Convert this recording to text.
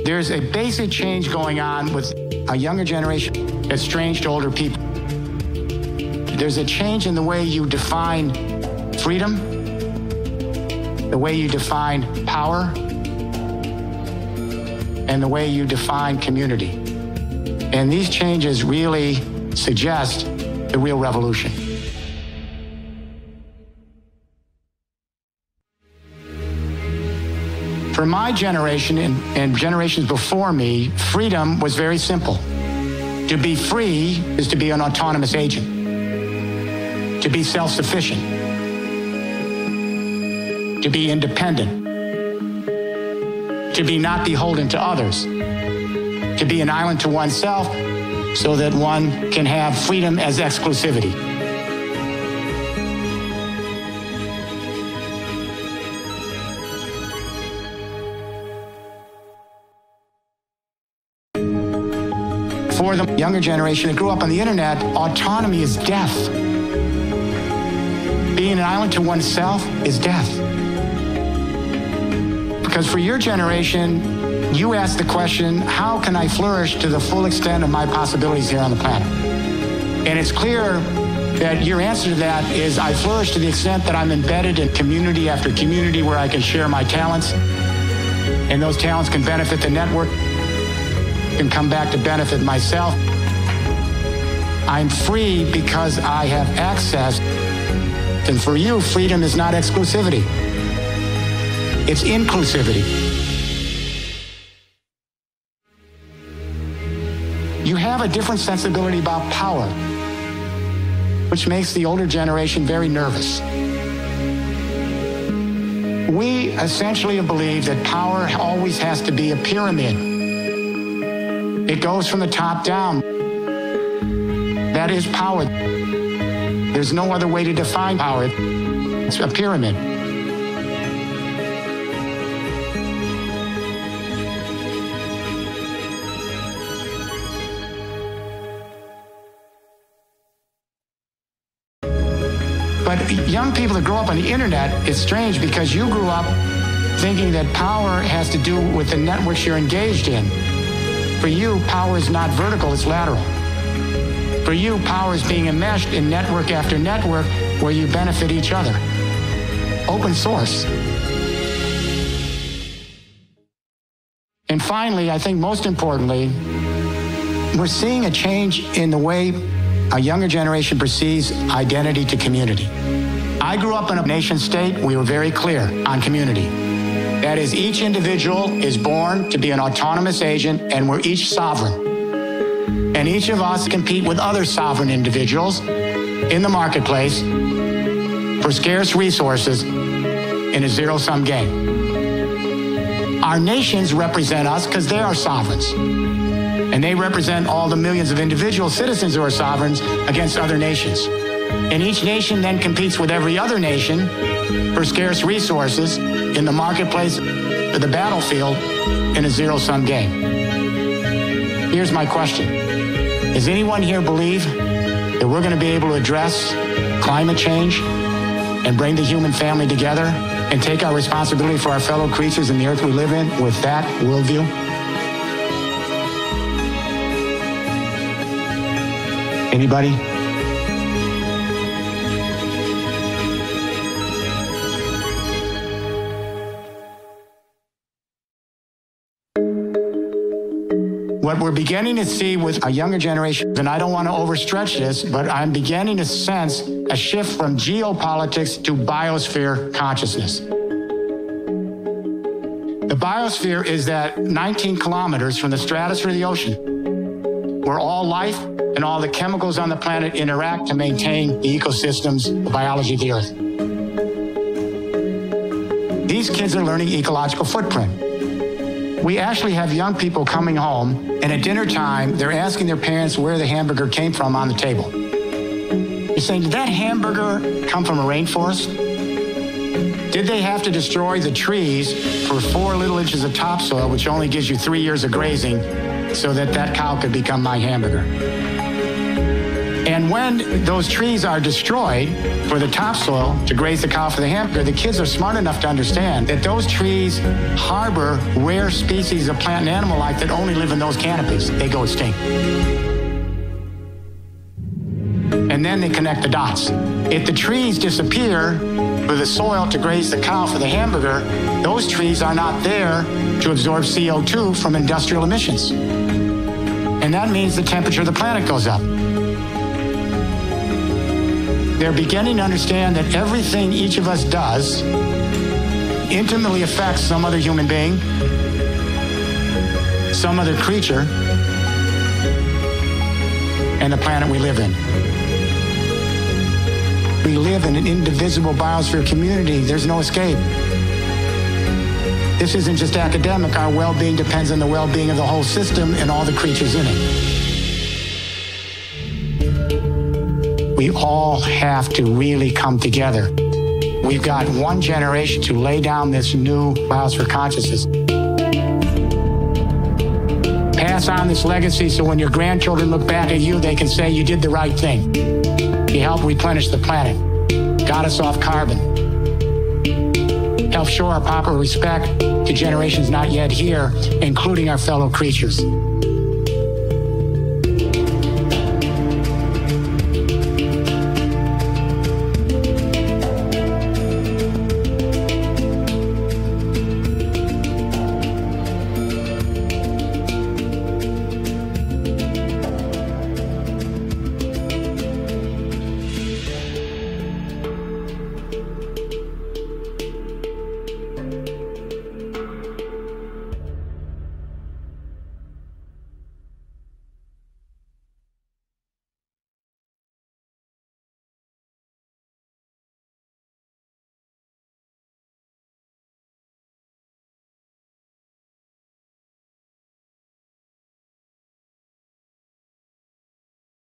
There's a basic change going on with a younger generation that's strange to older people. There's a change in the way you define freedom, the way you define power, and the way you define community. And these changes really suggest the real revolution. For my generation and generations before me, freedom was very simple. To be free is to be an autonomous agent, to be self-sufficient, to be independent, to be not beholden to others, to be an island to oneself so that one can have freedom as exclusivity. For the younger generation that grew up on the internet, autonomy is death. Being an island to oneself is death. Because for your generation, you ask the question, how can I flourish to the full extent of my possibilities here on the planet? And it's clear that your answer to that is, I flourish to the extent that I'm embedded in community after community where I can share my talents, and those talents can benefit the network, can come back to benefit myself. I'm free because I have access. And for you, freedom is not exclusivity. It's inclusivity. You have a different sensibility about power, which makes the older generation very nervous. We essentially believe that power always has to be a pyramid. It goes from the top down. That is power. There's no other way to define power. It's a pyramid. But young people that grow up on the internet, it's strange because you grew up thinking that power has to do with the networks you're engaged in. For you, power is not vertical, it's lateral. For you, power is being enmeshed in network after network where you benefit each other. Open source. And finally, I think most importantly, we're seeing a change in the way a younger generation perceives identity to community. I grew up in a nation state. We were very clear on community. That is, each individual is born to be an autonomous agent, and we're each sovereign. And each of us compete with other sovereign individuals in the marketplace for scarce resources in a zero-sum game. Our nations represent us because they are sovereigns. And they represent all the millions of individual citizens who are sovereigns against other nations. And each nation then competes with every other nation for scarce resources in the marketplace or the battlefield in a zero-sum game. Here's my question. Does anyone here believe that we're going to be able to address climate change and bring the human family together and take our responsibility for our fellow creatures in the earth we live in with that worldview? Anybody? What we're beginning to see with a younger generation, and I don't want to overstretch this, but I'm beginning to sense a shift from geopolitics to biosphere consciousness. The biosphere is that 19 kilometers from the stratosphere to the ocean, where all life and all the chemicals on the planet interact to maintain the ecosystems, the biology of the earth. These kids are learning ecological footprint. We actually have young people coming home, and at dinner time, they're asking their parents where the hamburger came from on the table. You're saying, did that hamburger come from a rainforest? Did they have to destroy the trees for 4 little inches of topsoil, which only gives you 3 years of grazing, so that that cow could become my hamburger? And when those trees are destroyed for the topsoil to graze the cow for the hamburger, the kids are smart enough to understand that those trees harbor rare species of plant and animal life that only live in those canopies. They go extinct. And then they connect the dots. If the trees disappear for the soil to graze the cow for the hamburger, those trees are not there to absorb CO2 from industrial emissions. And that means the temperature of the planet goes up. They're beginning to understand that everything each of us does intimately affects some other human being, some other creature, and the planet we live in. We live in an indivisible biosphere community. There's no escape. This isn't just academic. Our well-being depends on the well-being of the whole system and all the creatures in it. We all have to really come together. We've got one generation to lay down this new biosphere consciousness. Pass on this legacy so when your grandchildren look back at you, they can say you did the right thing. You helped replenish the planet, got us off carbon, helped show our proper respect to generations not yet here, including our fellow creatures.